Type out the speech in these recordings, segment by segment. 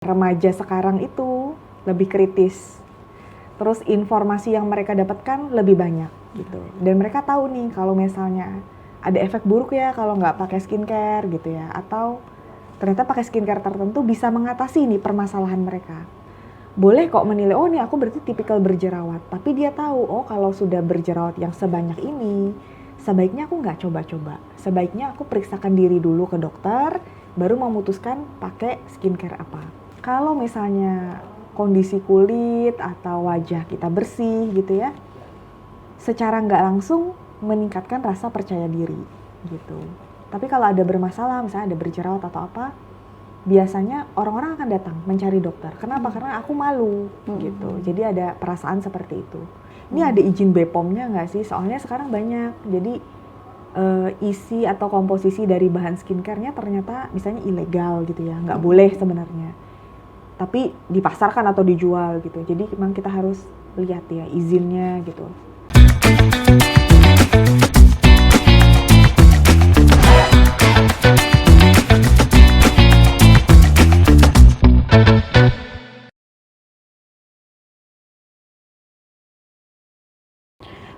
Remaja sekarang itu lebih kritis. Terus informasi yang mereka dapatkan lebih banyak gitu. Dan mereka tahu nih kalau misalnya ada efek buruk ya kalau nggak pakai skincare gitu ya. Atau ternyata pakai skincare tertentu bisa mengatasi nih permasalahan mereka. Boleh kok menilai, oh nih aku berarti tipikal berjerawat. Tapi dia tahu, oh kalau sudah berjerawat yang sebanyak ini, sebaiknya aku nggak coba-coba. Sebaiknya aku periksakan diri dulu ke dokter, baru memutuskan pakai skincare apa. Kalau misalnya kondisi kulit atau wajah kita bersih gitu ya, secara nggak langsung meningkatkan rasa percaya diri gitu. Tapi kalau ada bermasalah, misalnya ada berjerawat atau apa, biasanya orang-orang akan datang mencari dokter. Kenapa? Karena aku malu gitu. Jadi ada perasaan seperti itu. Ini ada izin BPOM-nya nggak sih? Soalnya sekarang banyak. Jadi isi atau komposisi dari bahan skincare-nya ternyata misalnya ilegal gitu ya, nggak boleh sebenarnya. Tapi dipasarkan atau dijual gitu. Jadi memang kita harus lihat ya izinnya gitu.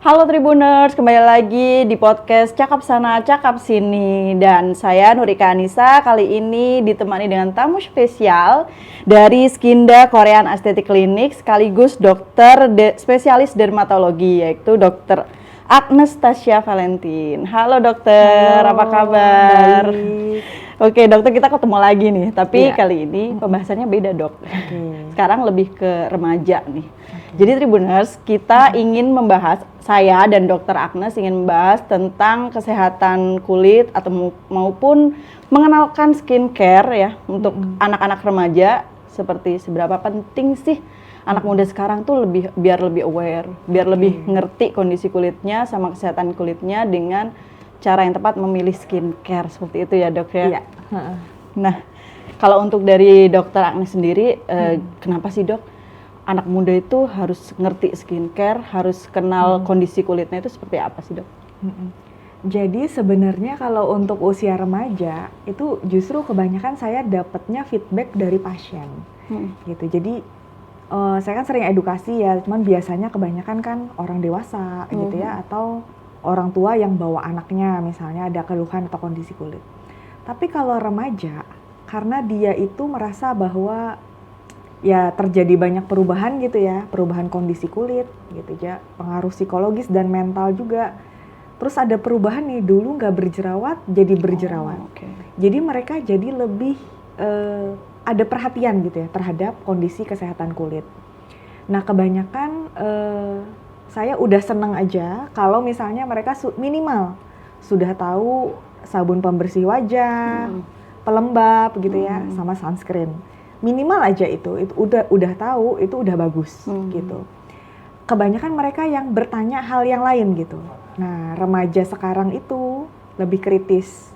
Halo Tribuners, kembali lagi di podcast Cakap Sana, Cakap Sini. Dan saya Nurika Anissa, kali ini ditemani dengan tamu spesial dari Skinda Korean Aesthetic Clinic, sekaligus dokter spesialis dermatologi, yaitu Dr. Agnes Tasya Valentin. Halo dokter, Halo, apa kabar? baik. Oke dokter, kita ketemu lagi nih, tapi Iya. kali ini pembahasannya beda dok. Oke. Sekarang lebih ke remaja nih. Jadi Tribuners, kita ingin membahas, saya dan Dr. Agnes ingin membahas tentang kesehatan kulit atau maupun mengenalkan skincare ya untuk anak-anak remaja, seperti seberapa penting sih anak muda sekarang tuh biar lebih aware, biar lebih ngerti kondisi kulitnya sama kesehatan kulitnya dengan cara yang tepat memilih skincare, seperti itu ya dok ya? Iya. Nah, kalau untuk dari Dr. Agnes sendiri, kenapa sih dok anak muda itu harus ngerti skincare, harus kenal kondisi kulitnya itu seperti apa sih dok? Jadi sebenarnya kalau untuk usia remaja itu justru kebanyakan saya dapatnya feedback dari pasien gitu. Jadi saya kan sering edukasi ya, cuman biasanya kebanyakan kan orang dewasa gitu ya, atau orang tua yang bawa anaknya misalnya ada keluhan atau kondisi kulit. Tapi kalau remaja, karena dia itu merasa bahwa ya terjadi banyak perubahan gitu ya, perubahan kondisi kulit gitu ya, pengaruh psikologis dan mental juga. Terus ada perubahan nih, dulu nggak berjerawat jadi berjerawat. Jadi mereka jadi lebih ada perhatian gitu ya terhadap kondisi kesehatan kulit. Nah kebanyakan saya udah seneng aja kalau misalnya mereka minimal sudah tahu sabun pembersih wajah, pelembab gitu ya, sama sunscreen. Minimal aja itu udah tahu, itu udah bagus gitu. Kebanyakan mereka yang bertanya hal yang lain gitu. Nah, remaja sekarang itu lebih kritis.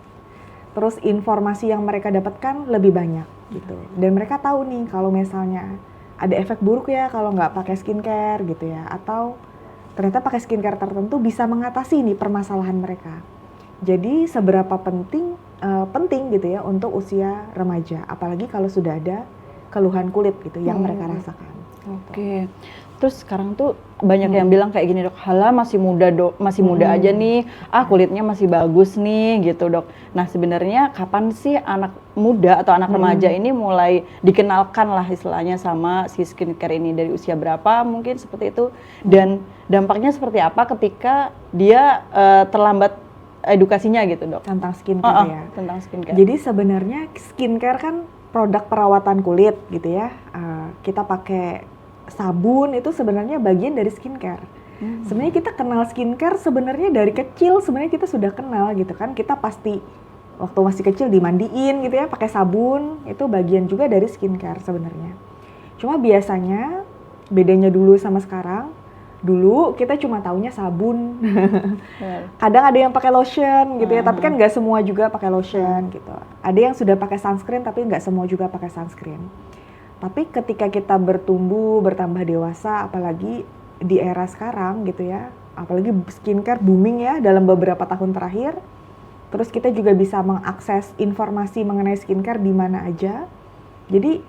Terus informasi yang mereka dapatkan lebih banyak gitu. Dan mereka tahu nih kalau misalnya ada efek buruk ya kalau nggak pakai skincare gitu ya. Atau ternyata pakai skincare tertentu bisa mengatasi nih permasalahan mereka. Jadi seberapa penting gitu ya untuk usia remaja. Apalagi kalau sudah ada keluhan kulit gitu yang mereka rasakan. Oke. Terus sekarang tuh banyak yang bilang kayak gini dok, halah masih muda dok, masih muda aja nih, kulitnya masih bagus nih gitu dok. Nah sebenarnya kapan sih anak muda atau anak remaja ini mulai dikenalkan lah istilahnya sama si skincare ini, dari usia berapa mungkin seperti itu, dan dampaknya seperti apa ketika dia terlambat edukasinya gitu dok? Tentang skincare ya. Tentang skincare. Jadi sebenarnya skincare kan produk perawatan kulit gitu ya. Kita pakai sabun itu sebenarnya bagian dari skincare. Sebenarnya kita kenal skincare sebenarnya dari kecil, sebenarnya kita sudah kenal gitu kan. Kita pasti waktu masih kecil dimandiin gitu ya pakai sabun, itu bagian juga dari skincare sebenarnya. Cuma biasanya bedanya dulu sama sekarang, dulu kita cuma taunya sabun. Kadang ada yang pakai lotion gitu ya, tapi kan nggak semua juga pakai lotion gitu. Ada yang sudah pakai sunscreen tapi nggak semua juga pakai sunscreen. Tapi ketika kita bertambah dewasa, apalagi di era sekarang gitu ya, apalagi skincare booming ya dalam beberapa tahun terakhir, terus kita juga bisa mengakses informasi mengenai skincare di mana aja. Jadi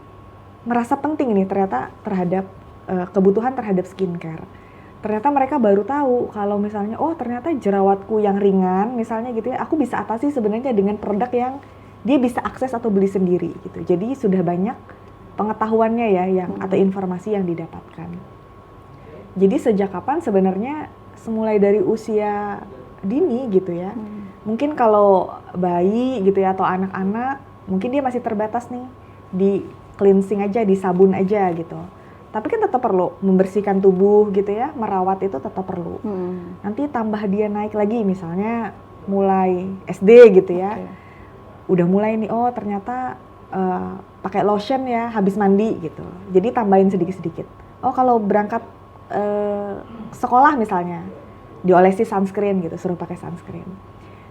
merasa penting nih ternyata terhadap kebutuhan terhadap skincare. Ternyata mereka baru tahu kalau misalnya, oh ternyata jerawatku yang ringan misalnya gitu ya, aku bisa atasi sebenarnya dengan produk yang dia bisa akses atau beli sendiri gitu. Jadi sudah banyak pengetahuannya ya yang atau informasi yang didapatkan. Jadi sejak kapan sebenarnya semulai dari usia dini gitu ya. Mungkin kalau bayi gitu ya atau anak-anak mungkin dia masih terbatas nih di cleansing aja, di sabun aja gitu. Tapi kan tetap perlu membersihkan tubuh gitu ya, merawat itu tetap perlu. Nanti tambah dia naik lagi misalnya mulai SD gitu ya. Udah mulai nih, oh ternyata pakai lotion ya habis mandi gitu. Jadi tambahin sedikit-sedikit. Oh kalau berangkat sekolah misalnya diolesi sunscreen gitu, suruh pakai sunscreen.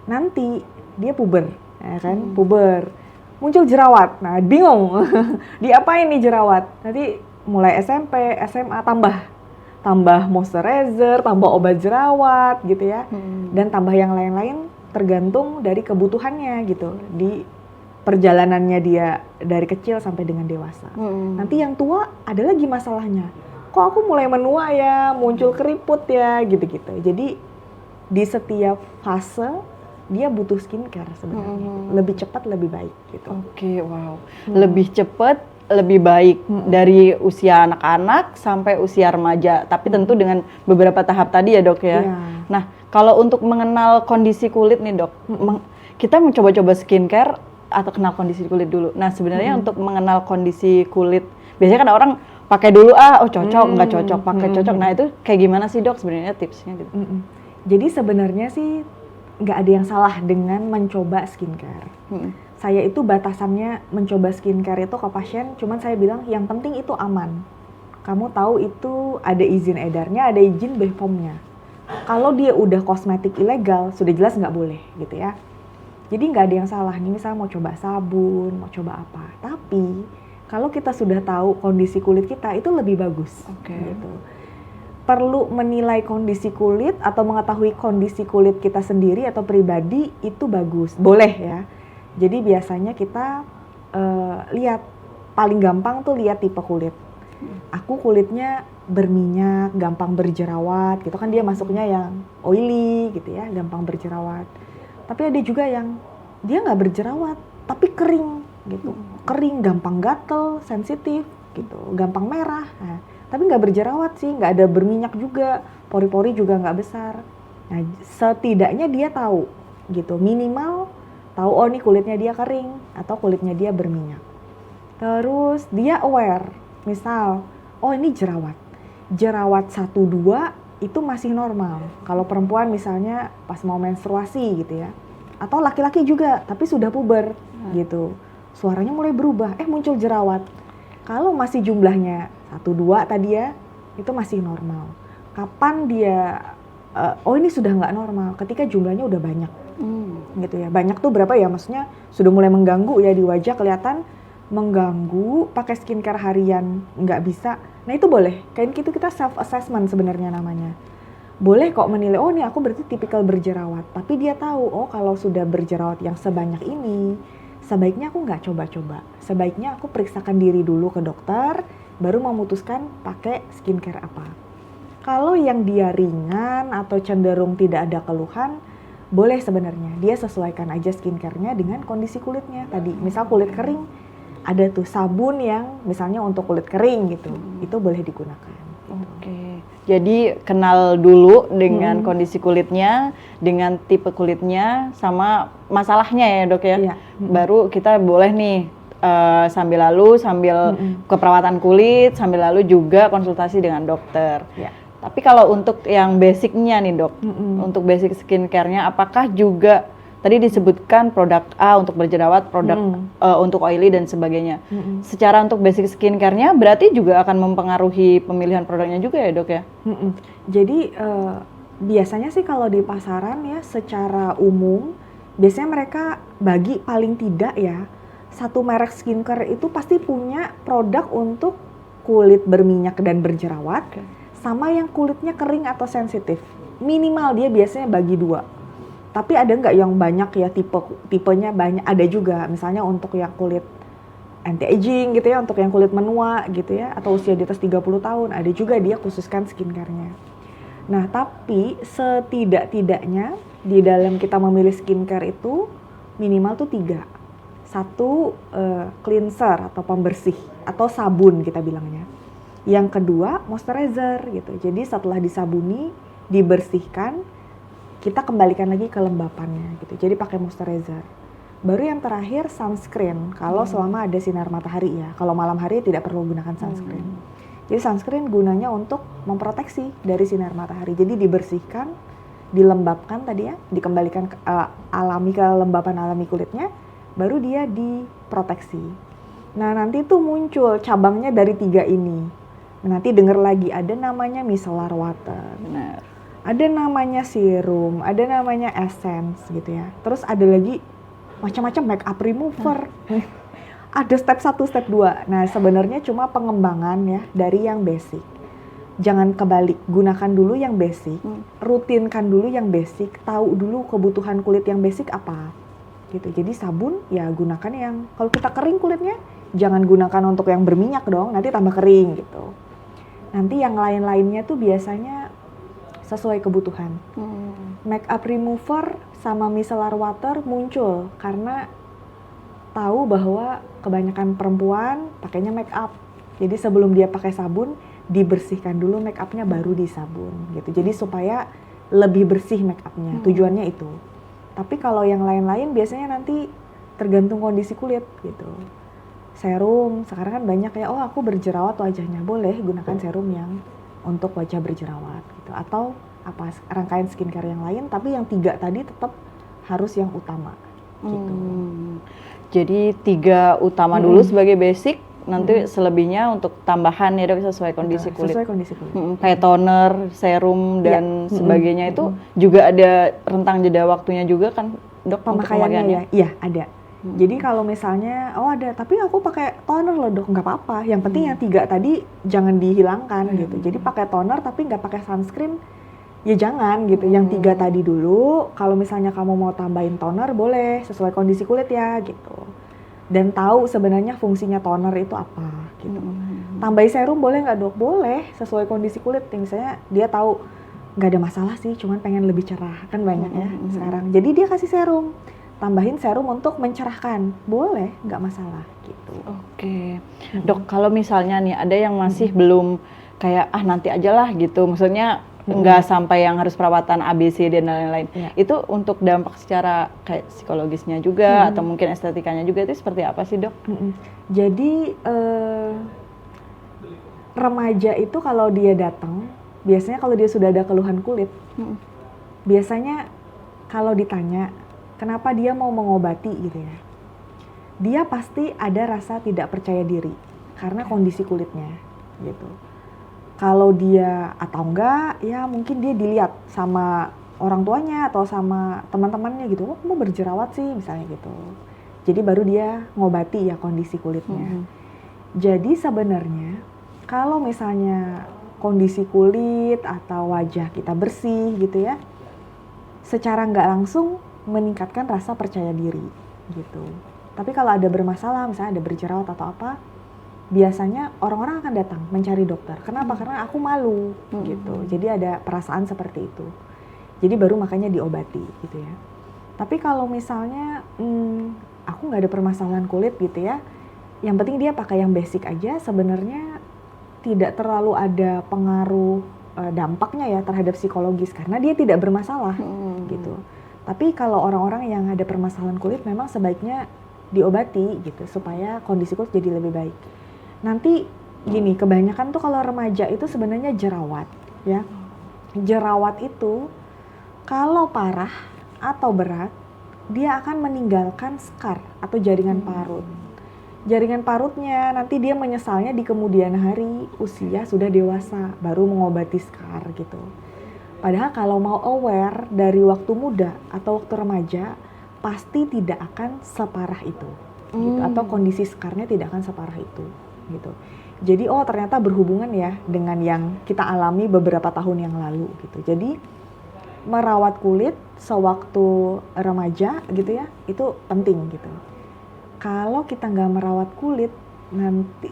Nanti dia puber, ya kan? Puber. Muncul jerawat. Nah, bingung. Diapain nih jerawat? Nanti mulai SMP, SMA tambah moisturizer, tambah obat jerawat gitu ya. Dan tambah yang lain-lain tergantung dari kebutuhannya gitu. Di perjalanannya dia dari kecil sampai dengan dewasa. Nanti yang tua ada lagi masalahnya. Kok aku mulai menua ya, muncul keriput ya, gitu-gitu. Jadi di setiap fase dia butuh skincare sebenarnya. Lebih cepat, lebih baik gitu. Oke, wow. Lebih cepat, lebih baik dari usia anak-anak sampai usia remaja. Tapi tentu dengan beberapa tahap tadi ya dok ya. Nah, kalau untuk mengenal kondisi kulit nih dok, kita mencoba-coba skincare atau kenal kondisi kulit dulu. Nah sebenarnya untuk mengenal kondisi kulit, biasanya kan orang pakai dulu oh cocok, nggak cocok, pakai cocok. Nah itu kayak gimana sih dok sebenarnya tipsnya gitu? Jadi sebenarnya sih nggak ada yang salah dengan mencoba skincare. Saya itu batasannya mencoba skincare itu ke pasien, cuman saya bilang yang penting itu aman. Kamu tahu itu ada izin edarnya, ada izin BPOM-nya. Kalau dia udah kosmetik ilegal, sudah jelas nggak boleh gitu ya. Jadi nggak ada yang salah nih, misalnya mau coba sabun, mau coba apa. Tapi kalau kita sudah tahu kondisi kulit kita itu lebih bagus. Gitu. Perlu menilai kondisi kulit atau mengetahui kondisi kulit kita sendiri atau pribadi itu bagus, boleh ya. Jadi biasanya kita lihat, paling gampang tuh lihat tipe kulit. Aku kulitnya berminyak, gampang berjerawat, gitu kan dia masuknya yang oily gitu ya, gampang berjerawat. Tapi ada juga yang dia nggak berjerawat, tapi kering gitu, kering, gampang gatel, sensitif gitu, gampang merah. Nah, tapi nggak berjerawat sih, nggak ada berminyak juga, pori-pori juga nggak besar. Nah, setidaknya dia tahu gitu, minimal tahu oh nih kulitnya dia kering atau kulitnya dia berminyak. Terus dia aware, misal, oh ini jerawat 1-2 itu masih normal. Kalau perempuan misalnya pas mau menstruasi gitu ya, atau laki-laki juga tapi sudah puber gitu, suaranya mulai berubah, muncul jerawat. Kalau masih jumlahnya 1-2 tadi ya, itu masih normal. Kapan dia oh ini sudah nggak normal? Ketika jumlahnya udah banyak, gitu ya. Banyak tuh berapa ya? Maksudnya sudah mulai mengganggu ya di wajah, kelihatan mengganggu, pakai skincare harian nggak bisa. Nah itu boleh, kayak gitu kita self assessment sebenarnya namanya. Boleh kok menilai, oh ini aku berarti tipikal berjerawat. Tapi dia tahu, oh kalau sudah berjerawat yang sebanyak ini, sebaiknya aku nggak coba-coba. Sebaiknya aku periksakan diri dulu ke dokter, baru memutuskan pakai skincare apa. Kalau yang dia ringan atau cenderung tidak ada keluhan, boleh sebenarnya dia sesuaikan aja skincare-nya dengan kondisi kulitnya tadi. Misal kulit kering, ada tuh sabun yang misalnya untuk kulit kering gitu, itu boleh digunakan. Oke, jadi kenal dulu dengan kondisi kulitnya, dengan tipe kulitnya, sama masalahnya ya dok ya. Baru kita boleh nih sambil keperawatan kulit, sambil lalu juga konsultasi dengan dokter. Tapi kalau untuk yang basicnya nih dok, untuk basic skincare-nya, apakah juga tadi disebutkan produk A untuk berjerawat, produk untuk oily dan sebagainya. Secara untuk basic skincare-nya berarti juga akan mempengaruhi pemilihan produknya juga ya dok ya? Jadi biasanya sih kalau di pasaran ya secara umum, biasanya mereka bagi paling tidak ya, satu merek skincare itu pasti punya produk untuk kulit berminyak dan berjerawat, sama yang kulitnya kering atau sensitif. Minimal dia biasanya bagi 2. Tapi ada nggak yang banyak ya tipenya banyak, ada juga misalnya untuk yang kulit anti aging gitu ya, untuk yang kulit menua gitu ya, atau usia di atas 30 tahun, ada juga dia khususkan skincare-nya. Nah, tapi setidak-tidaknya di dalam kita memilih skincare itu minimal tuh 3. Satu, cleanser atau pembersih atau sabun kita bilangnya. Yang kedua, moisturizer gitu. Jadi setelah disabuni, dibersihkan, kita kembalikan lagi ke lembapannya gitu. Jadi pakai moisturizer. Baru yang terakhir sunscreen kalau selama ada sinar matahari ya. Kalau malam hari tidak perlu gunakan sunscreen. Jadi sunscreen gunanya untuk memproteksi dari sinar matahari. Jadi dibersihkan, dilembabkan tadi ya, dikembalikan ke lembapan alami kulitnya, baru dia diproteksi. Nah, nanti tuh muncul cabangnya dari 3 ini. Nanti denger lagi ada namanya micellar water. Benar. Ada namanya serum, ada namanya essence gitu ya. Terus ada lagi macam-macam make up remover. Ada step 1, step 2. Nah, sebenarnya cuma pengembangan ya dari yang basic. Jangan kebalik, gunakan dulu yang basic, rutinkan dulu yang basic, tahu dulu kebutuhan kulit yang basic apa. Gitu. Jadi sabun ya gunakan yang kalau kita kering kulitnya, jangan gunakan untuk yang berminyak dong, nanti tambah kering gitu. Nanti yang lain-lainnya tuh biasanya sesuai kebutuhan. Make up remover sama micellar water muncul karena tahu bahwa kebanyakan perempuan pakainya make up. Jadi sebelum dia pakai sabun, dibersihkan dulu make upnya baru disabun gitu. Jadi supaya lebih bersih make upnya. Tujuannya itu. Tapi kalau yang lain-lain biasanya nanti tergantung kondisi kulit gitu. Serum, sekarang kan banyak ya, oh aku berjerawat wajahnya, boleh gunakan serum yang untuk wajah berjerawat gitu. Atau apa rangkaian skincare yang lain, tapi yang 3 tadi tetap harus yang utama gitu. Jadi 3 utama dulu sebagai basic, nanti selebihnya untuk tambahan ya dok, sesuai kondisi kulit. Sesuai kondisi kulit. Kayak toner, serum dan sebagainya itu juga ada rentang jeda waktunya juga kan dok? Pemakaiannya ya? Iya ada. Jadi kalau misalnya, oh ada, tapi aku pakai toner loh dok, nggak apa-apa. Yang penting yang 3 tadi jangan dihilangkan gitu. Jadi pakai toner tapi nggak pakai sunscreen, ya jangan gitu. Yang 3 tadi dulu, kalau misalnya kamu mau tambahin toner boleh, sesuai kondisi kulit ya gitu. Dan tahu sebenarnya fungsinya toner itu apa gitu. Tambahin serum boleh nggak dok? Boleh, sesuai kondisi kulit. Misalnya dia tahu nggak ada masalah sih, cuman pengen lebih cerah, kan banyak ya sekarang. Jadi dia kasih serum. Tambahin serum untuk mencerahkan, boleh, nggak masalah gitu. Oke. Dok, kalau misalnya nih ada yang masih belum kayak nanti aja lah gitu, maksudnya nggak sampai yang harus perawatan ABC dan lain-lain. Itu untuk dampak secara kayak psikologisnya juga atau mungkin estetikanya juga itu seperti apa sih dok? Jadi remaja itu kalau dia datang, biasanya kalau dia sudah ada keluhan kulit, biasanya kalau ditanya kenapa dia mau mengobati gitu ya, dia pasti ada rasa tidak percaya diri karena kondisi kulitnya gitu. Kalau dia atau enggak, ya mungkin dia dilihat sama orang tuanya atau sama teman-temannya gitu, oh kamu berjerawat sih misalnya gitu. Jadi baru dia ngobati ya kondisi kulitnya. Jadi sebenarnya kalau misalnya kondisi kulit atau wajah kita bersih gitu ya, secara nggak langsung meningkatkan rasa percaya diri gitu. Tapi kalau ada bermasalah, misalnya ada berjerawat atau apa, biasanya orang-orang akan datang mencari dokter. Kenapa? Karena aku malu gitu. Jadi ada perasaan seperti itu. Jadi baru makanya diobati gitu ya. Tapi kalau misalnya aku nggak ada permasalahan kulit gitu ya, yang penting dia pakai yang basic aja, sebenarnya tidak terlalu ada pengaruh dampaknya ya terhadap psikologis karena dia tidak bermasalah gitu. Tapi kalau orang-orang yang ada permasalahan kulit memang sebaiknya diobati gitu supaya kondisi kulit jadi lebih baik. Nanti gini, kebanyakan tuh kalau remaja itu sebenarnya jerawat ya. Jerawat itu kalau parah atau berat, dia akan meninggalkan scar atau jaringan parut. Jaringan parutnya nanti dia menyesalnya di kemudian hari, usia sudah dewasa baru mengobati scar gitu. Padahal kalau mau aware dari waktu muda atau waktu remaja, pasti tidak akan separah itu, gitu. Atau kondisi scarnya tidak akan separah itu, gitu. Jadi ternyata berhubungan ya dengan yang kita alami beberapa tahun yang lalu, gitu. Jadi merawat kulit sewaktu remaja, gitu ya, itu penting, gitu. kalau kita nggak merawat kulit, nanti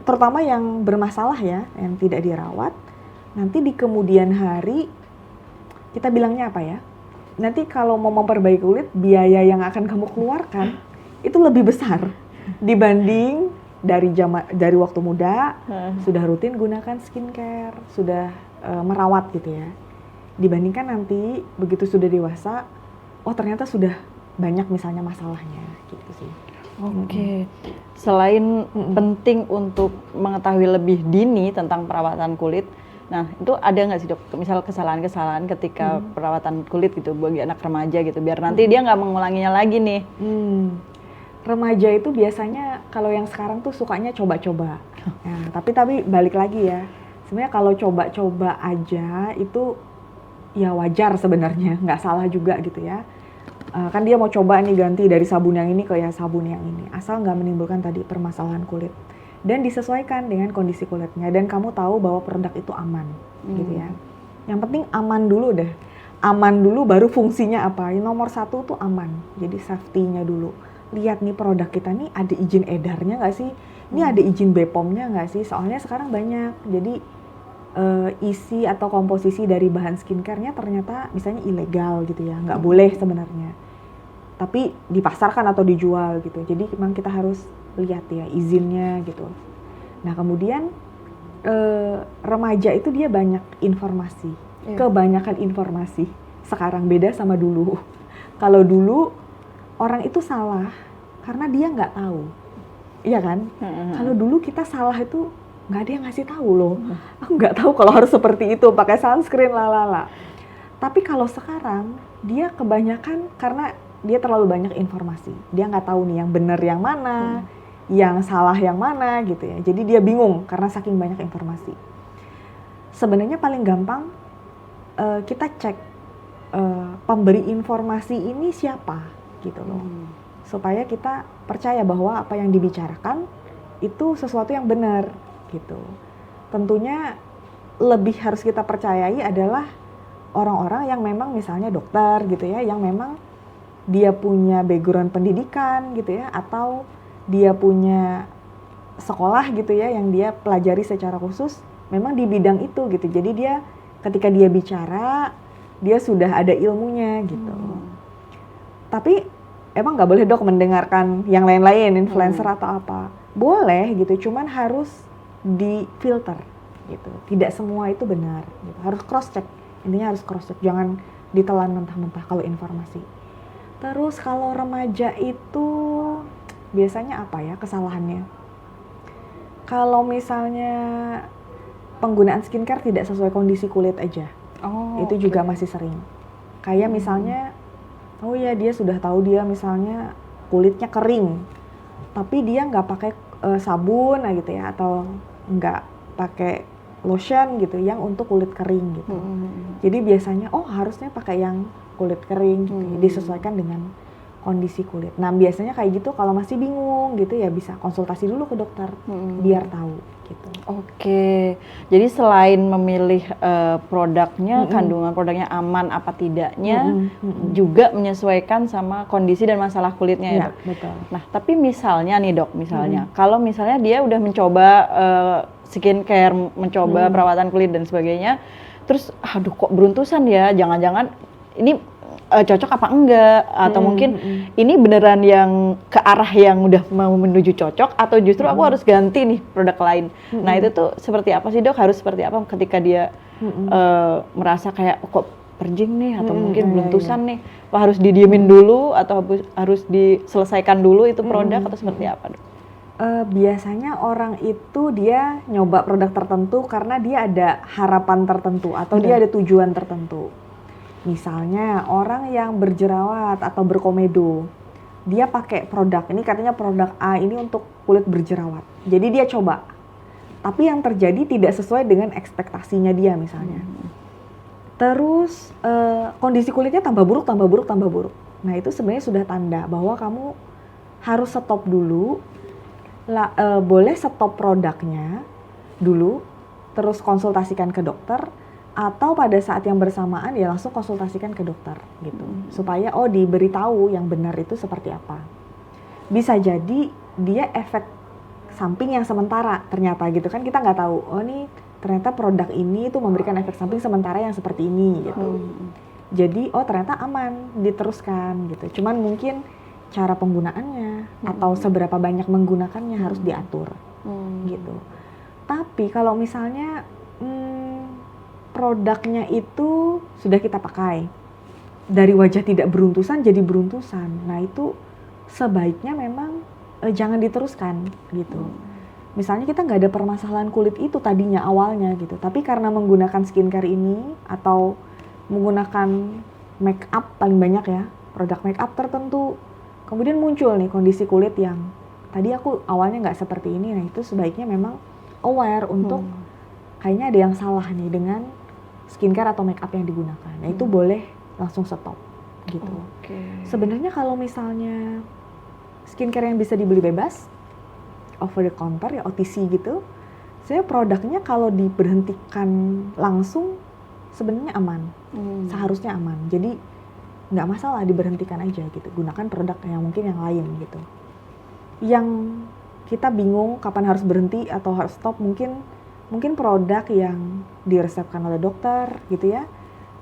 terutama yang bermasalah ya, yang tidak dirawat, nanti di kemudian hari kita bilangnya apa ya? Nanti kalau mau memperbaiki kulit, biaya yang akan kamu keluarkan itu lebih besar dibanding dari waktu muda sudah rutin gunakan skincare, sudah merawat gitu ya. Dibandingkan nanti begitu sudah dewasa, oh ternyata sudah banyak misalnya masalahnya gitu sih. Oke. Selain penting untuk mengetahui lebih dini tentang perawatan kulit, nah itu ada nggak sih dok, misal kesalahan-kesalahan ketika perawatan kulit gitu bagi anak remaja gitu, biar nanti dia nggak mengulanginya lagi nih? Remaja itu biasanya kalau yang sekarang tuh sukanya coba-coba. Nah, tapi balik lagi ya, sebenarnya kalau coba-coba aja itu ya wajar sebenarnya, nggak salah juga gitu ya. Kan dia mau coba nih ganti dari sabun yang ini ke ya sabun yang ini, asal nggak menimbulkan tadi permasalahan kulit dan disesuaikan dengan kondisi kulitnya, dan kamu tahu bahwa produk itu aman gitu ya. Yang penting aman dulu deh, aman dulu baru fungsinya apa. Nomor satu tuh aman, jadi safety-nya dulu. Lihat nih produk kita nih ada izin edarnya nggak sih, ini ada izin BPOM-nya nggak sih, soalnya sekarang banyak jadi isi atau komposisi dari bahan skincare-nya ternyata misalnya ilegal gitu ya, nggak boleh sebenarnya, tapi dipasarkan atau dijual gitu. Jadi memang kita harus lihat ya izinnya gitu. Nah kemudian remaja itu dia banyak informasi, kebanyakan informasi. Sekarang beda sama dulu. Kalau dulu orang itu salah karena dia nggak tahu, iya kan? Kalau dulu kita salah itu nggak ada yang ngasih tahu loh. Aku nggak tahu kalau harus seperti itu, pakai sunscreen lalala. Tapi kalau sekarang dia kebanyakan karena dia terlalu banyak informasi. Dia nggak tahu nih yang benar yang mana, yang salah yang mana gitu ya. Jadi dia bingung karena saking banyak informasi. Sebenarnya paling gampang kita cek pemberi informasi ini siapa gitu loh. Supaya kita percaya bahwa apa yang dibicarakan itu sesuatu yang benar gitu. Tentunya lebih harus kita percayai adalah orang-orang yang memang misalnya dokter gitu ya, yang memang dia punya background pendidikan gitu ya, atau dia punya sekolah gitu ya yang dia pelajari secara khusus memang di bidang itu gitu. Jadi dia ketika dia bicara dia sudah ada ilmunya gitu. Tapi emang nggak boleh dok mendengarkan yang lain-lain, influencer atau apa. Boleh gitu, cuman harus di-filter gitu. Tidak semua itu benar gitu. Harus cross check. Intinya harus cross check, jangan ditelan mentah-mentah kalau informasi. Terus kalau remaja itu biasanya apa ya kesalahannya? Kalau misalnya penggunaan skincare tidak sesuai kondisi kulit aja. Itu juga masih sering. Kayak misalnya oh ya dia sudah tahu dia misalnya kulitnya kering, tapi dia nggak pakai sabun gitu ya, atau nggak pakai lotion gitu yang untuk kulit kering gitu. Jadi biasanya harusnya pakai yang kulit kering gitu ya, disesuaikan dengan kondisi kulit. Nah biasanya kayak gitu kalau masih bingung gitu ya bisa konsultasi dulu ke dokter biar tahu gitu. Oke, jadi selain memilih produknya, kandungan produknya aman apa tidaknya, juga menyesuaikan sama kondisi dan masalah kulitnya ya dok? Betul. Nah tapi misalnya nih dok, kalau misalnya dia udah mencoba skincare, mencoba perawatan kulit dan sebagainya, terus aduh kok beruntusan ya, jangan-jangan ini cocok apa enggak, atau mungkin ini beneran yang ke arah yang udah mau menuju cocok, atau justru aku harus ganti nih produk lain. Nah itu tuh seperti apa sih dok, harus seperti apa ketika dia merasa kayak kok perjing nih, atau mungkin beruntusan nih, apa harus didiemin dulu atau harus diselesaikan dulu itu produk, atau seperti apa dok? Biasanya orang itu dia nyoba produk tertentu karena dia ada harapan tertentu atau dia ada tujuan tertentu. Misalnya orang yang berjerawat atau berkomedo, dia pakai produk ini, katanya produk A ini untuk kulit berjerawat. Jadi dia coba, tapi yang terjadi tidak sesuai dengan ekspektasinya dia misalnya. Terus kondisi kulitnya tambah buruk. Nah itu sebenarnya sudah tanda bahwa kamu harus stop dulu. Boleh stop produknya dulu, terus konsultasikan ke dokter, atau pada saat yang bersamaan ya langsung konsultasikan ke dokter gitu, supaya diberitahu yang benar itu seperti apa. bisa jadi dia efek samping yang sementara ternyata gitu kan, kita nggak tahu, oh nih ternyata produk ini tuh memberikan efek samping sementara yang seperti ini gitu. Jadi oh ternyata aman diteruskan gitu, cuman mungkin cara penggunaannya atau seberapa banyak menggunakannya harus diatur gitu. Tapi kalau misalnya produknya itu sudah kita pakai, dari wajah tidak beruntusan jadi beruntusan, nah itu sebaiknya memang jangan diteruskan gitu. Misalnya kita nggak ada permasalahan kulit itu tadinya awalnya gitu, tapi karena menggunakan skincare ini atau menggunakan make up paling banyak ya, produk make up tertentu, kemudian muncul nih kondisi kulit yang tadi aku awalnya nggak seperti ini, nah itu sebaiknya memang aware untuk kayaknya ada yang salah nih dengan skincare atau make up yang digunakan. Nah itu boleh langsung stop gitu. Sebenarnya kalau misalnya skincare yang bisa dibeli bebas, over the counter ya OTC gitu, saya produknya kalau diberhentikan langsung sebenarnya aman, seharusnya aman. Jadi nggak masalah diberhentikan aja gitu, gunakan produk yang mungkin yang lain gitu. Yang kita bingung kapan harus berhenti atau harus stop, mungkin produk yang diresepkan oleh dokter gitu ya,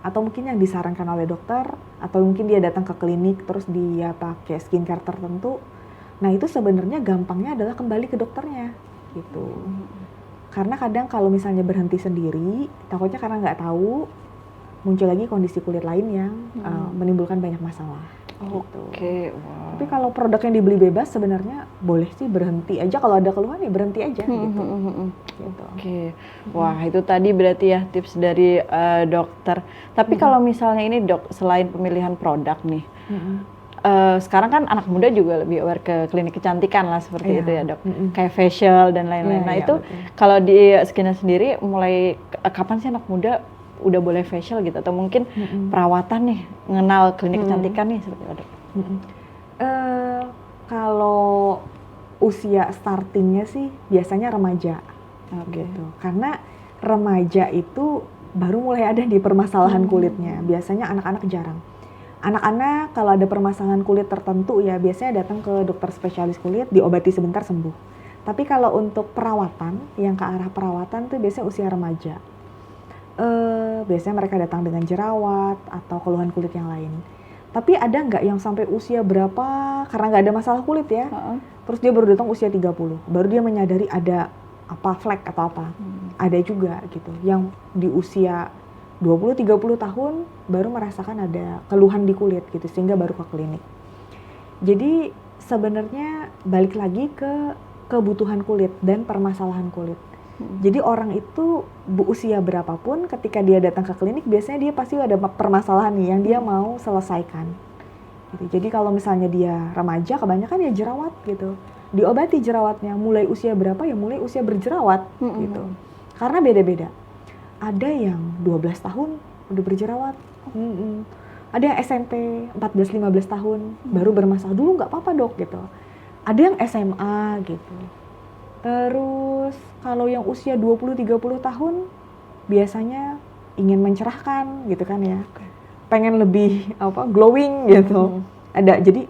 atau mungkin yang disarankan oleh dokter, atau mungkin dia datang ke klinik terus dia pakai skincare tertentu. Nah itu sebenarnya gampangnya adalah kembali ke dokternya gitu. Karena kadang kalau misalnya berhenti sendiri, takutnya karena nggak tahu, muncul lagi kondisi kulit lain yang menimbulkan banyak masalah. Gitu. Tapi kalau produk yang dibeli bebas sebenarnya boleh sih berhenti aja, kalau ada keluhan ya berhenti aja gitu. Wah itu tadi berarti ya tips dari dokter. Tapi kalau misalnya ini dok, selain pemilihan produk nih, sekarang kan anak muda juga lebih aware ke klinik kecantikan lah seperti itu ya dok, kayak facial dan lain-lain. Nah itu kalau di Skina sendiri mulai kapan sih anak muda udah boleh facial gitu, atau mungkin perawatan nih, mengenal klinik kecantikan nih seperti itu? Kalau usia startingnya sih biasanya remaja, gitu. Karena remaja itu baru mulai ada di permasalahan kulitnya. Biasanya anak-anak jarang. Anak-anak kalau ada permasalahan kulit tertentu ya biasanya datang ke dokter spesialis kulit, diobati sebentar sembuh. Tapi kalau untuk perawatan, yang ke arah perawatan tuh biasanya usia remaja. Biasanya mereka datang dengan jerawat atau keluhan kulit yang lain. Tapi ada nggak yang sampai usia berapa karena nggak ada masalah kulit ya, terus dia baru datang usia 30, baru dia menyadari ada apa flek atau apa. Ada juga gitu, yang di usia 20-30 tahun baru merasakan ada keluhan di kulit gitu, sehingga baru ke klinik. Jadi sebenarnya balik lagi ke kebutuhan kulit dan permasalahan kulit. Jadi orang itu usia berapapun ketika dia datang ke klinik biasanya dia pasti ada permasalahan nih yang dia mau selesaikan. Gitu. Jadi kalau misalnya dia remaja kebanyakan ya jerawat gitu. Diobati jerawatnya mulai usia berapa ya mulai usia berjerawat gitu. Karena beda-beda. Ada yang 12 tahun udah berjerawat. Ada yang SMP 14-15 tahun baru bermasalah, dulu nggak apa-apa dok gitu. Ada yang SMA gitu. Terus kalau yang usia 20-30 tahun biasanya ingin mencerahkan gitu kan ya. Pengen lebih glowing gitu. Ada, jadi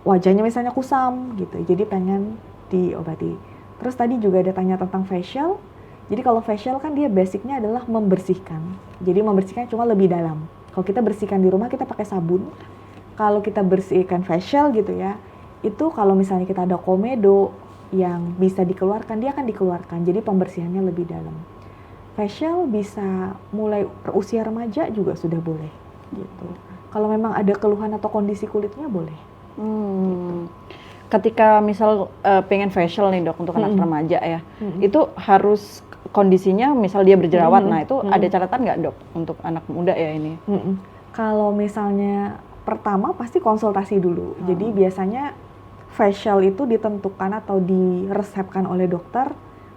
wajahnya misalnya kusam gitu. Jadi pengen diobati. Terus tadi juga ada tanya tentang facial. Jadi kalau facial kan dia basicnya adalah membersihkan. Jadi membersihkan cuma lebih dalam. Kalau kita bersihkan di rumah kita pakai sabun. Kalau kita bersihkan facial gitu ya, itu kalau misalnya kita ada komedo yang bisa dikeluarkan, dia akan dikeluarkan. Jadi pembersihannya lebih dalam. Facial bisa mulai usia remaja juga sudah boleh gitu. Kalau memang ada keluhan atau kondisi kulitnya boleh. Ketika misal pengen facial nih dok untuk anak remaja ya, itu harus kondisinya misal dia berjerawat, nah itu ada catatan nggak dok untuk anak muda ya ini? Kalau misalnya pertama pasti konsultasi dulu. Jadi biasanya facial itu ditentukan atau diresepkan oleh dokter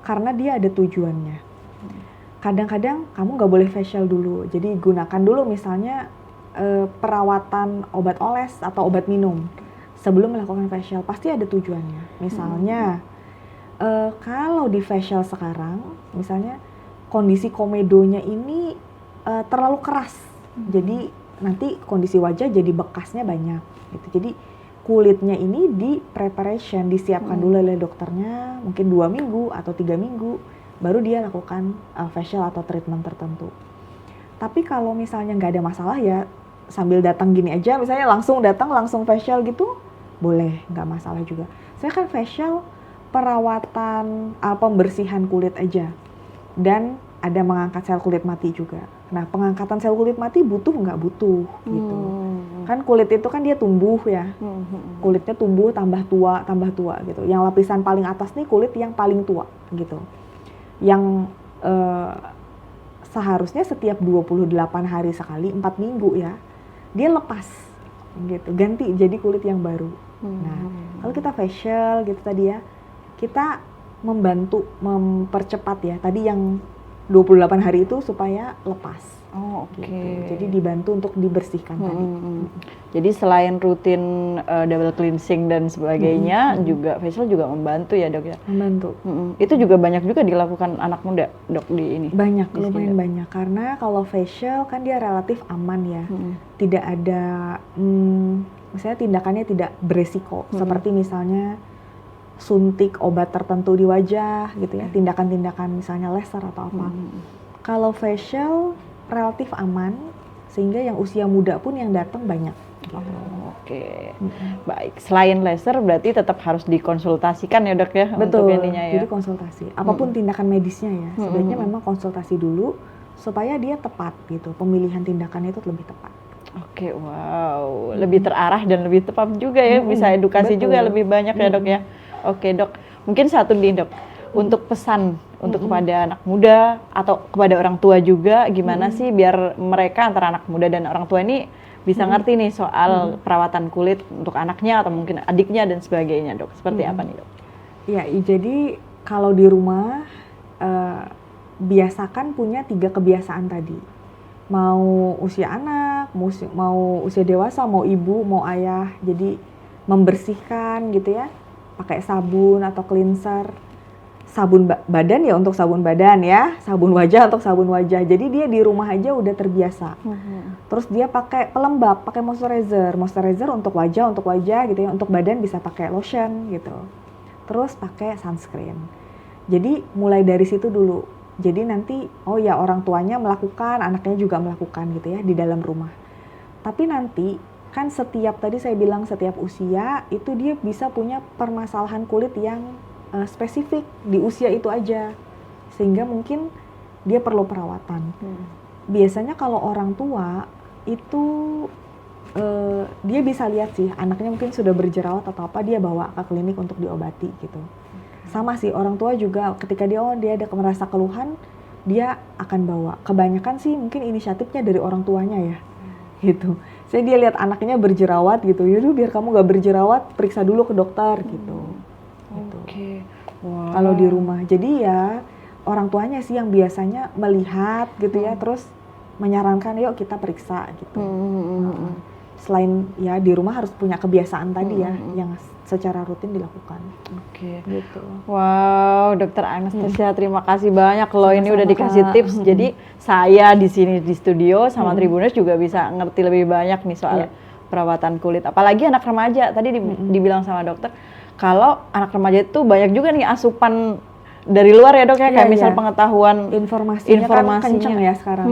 karena dia ada tujuannya. Kadang-kadang kamu nggak boleh facial dulu, jadi gunakan dulu misalnya perawatan obat oles atau obat minum sebelum melakukan facial, pasti ada tujuannya. Misalnya kalau di facial sekarang, misalnya kondisi komedonya ini terlalu keras, jadi nanti kondisi wajah jadi bekasnya banyak gitu. Jadi kulitnya ini di preparation, disiapkan dulu oleh dokternya, mungkin 2 minggu atau 3 minggu, baru dia lakukan facial atau treatment tertentu. Tapi kalau misalnya nggak ada masalah ya, sambil datang gini aja, misalnya langsung datang, langsung facial gitu, boleh, nggak masalah juga. Saya kan facial perawatan, pembersihan kulit aja, dan ada mengangkat sel kulit mati juga. Nah, pengangkatan sel kulit mati butuh nggak butuh gitu. Kan kulit itu kan dia tumbuh ya. Kulitnya tumbuh tambah tua gitu. Yang lapisan paling atas nih kulit yang paling tua gitu. Yang seharusnya setiap 28 hari sekali, 4 minggu ya, dia lepas gitu. Ganti jadi kulit yang baru. Nah, kalau kita facial gitu tadi ya, kita membantu mempercepat ya. Tadi yang 28 hari itu supaya lepas. Oh, oke. Gitu. Jadi dibantu untuk dibersihkan tadi. Jadi selain rutin double cleansing dan sebagainya, juga facial juga membantu ya, Dok ya? Membantu. Itu juga banyak juga dilakukan anak muda, Dok, di ini? Banyak, lumayan banyak. Karena kalau facial kan dia relatif aman ya. Tidak ada, misalnya tindakannya tidak beresiko. Seperti misalnya suntik obat tertentu di wajah gitu ya, tindakan-tindakan misalnya laser atau apa. Kalau facial relatif aman, sehingga yang usia muda pun yang datang banyak. Gitu. Oke. Baik, selain laser berarti tetap harus dikonsultasikan ya, Dok ya? Betul, untuk ininya ya? jadi konsultasi. Apapun tindakan medisnya ya, sebaiknya memang konsultasi dulu supaya dia tepat gitu, pemilihan tindakannya itu lebih tepat. Oke, wow, lebih terarah dan lebih tepat juga ya, bisa edukasi juga lebih banyak ya, Dok ya. Oke, Dok, mungkin satu nih, Dok, untuk pesan untuk kepada anak muda atau kepada orang tua juga, gimana sih biar mereka antara anak muda dan orang tua ini bisa ngerti nih soal perawatan kulit untuk anaknya atau mungkin adiknya dan sebagainya, Dok. Seperti apa nih, Dok? Ya, jadi kalau di rumah biasakan punya 3 kebiasaan tadi. Mau usia anak, mau usia dewasa, mau ibu, mau ayah. Jadi membersihkan gitu ya, pakai sabun atau cleanser. Sabun badan ya untuk sabun badan ya, sabun wajah untuk sabun wajah. Jadi dia di rumah aja udah terbiasa. Terus dia pakai pelembab, pakai moisturizer untuk wajah gitu ya. Untuk badan bisa pakai lotion gitu. Terus pakai sunscreen. Jadi mulai dari situ dulu. Jadi nanti oh ya orang tuanya melakukan, anaknya juga melakukan gitu ya di dalam rumah. Tapi nanti kan tadi saya bilang setiap usia itu dia bisa punya permasalahan kulit yang spesifik di usia itu aja, sehingga mungkin dia perlu perawatan. Biasanya kalau orang tua itu dia bisa lihat sih anaknya mungkin sudah berjerawat atau apa, dia bawa ke klinik untuk diobati gitu. Sama sih orang tua juga ketika dia ada merasa keluhan, dia akan bawa. Kebanyakan sih mungkin inisiatifnya dari orang tuanya ya, gitu. Saya dia lihat anaknya berjerawat gitu, yaudah biar kamu gak berjerawat, periksa dulu ke dokter gitu. Oke. Wow. Kalau di rumah, jadi ya orang tuanya sih yang biasanya melihat gitu ya, terus menyarankan yuk kita periksa gitu. Selain ya di rumah harus punya kebiasaan tadi ya, yang secara rutin dilakukan. Oke. Gitu. Wow, Dokter Anastasia, terima kasih banyak loh. Ini udah dikasih Kak. tips. Jadi saya di sini di studio sama Tribuners juga bisa ngerti lebih banyak nih soal perawatan kulit. Apalagi anak remaja. Tadi dibilang sama dokter, kalau anak remaja itu banyak juga nih asupan dari luar ya, Dok ya, kayak misal pengetahuan informasinya kan kenceng ya sekarang.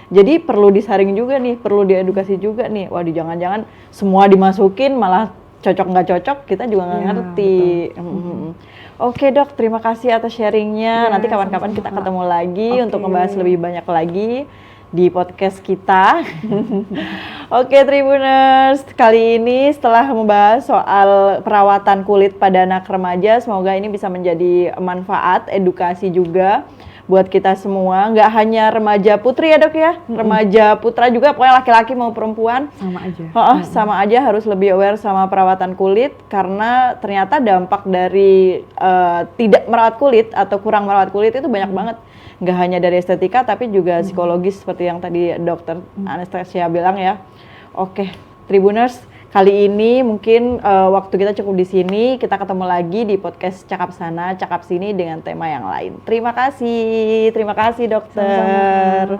Jadi perlu disaring juga nih, perlu diedukasi juga nih. Waduh, jangan-jangan semua dimasukin malah cocok nggak cocok, kita juga nggak ngerti. Oke, Dok, terima kasih atas sharingnya. Nanti kapan-kapan kita ketemu lagi untuk membahas lebih banyak lagi di podcast kita. Oke, Tribuners, kali ini setelah membahas soal perawatan kulit pada anak remaja, semoga ini bisa menjadi manfaat, edukasi juga buat kita semua. Nggak hanya remaja putri ya, Dok ya, remaja putra juga, pokoknya laki-laki mau perempuan sama aja. Sama aja harus lebih aware sama perawatan kulit, karena ternyata dampak dari tidak merawat kulit atau kurang merawat kulit itu banyak banget. Nggak hanya dari estetika tapi juga psikologis seperti yang tadi Dokter Anastasia bilang ya. Oke, Tribuners, kali ini mungkin waktu kita cukup di sini. Kita ketemu lagi di podcast Cakap Sana, Cakap Sini dengan tema yang lain. Terima kasih Dokter. Sama-sama.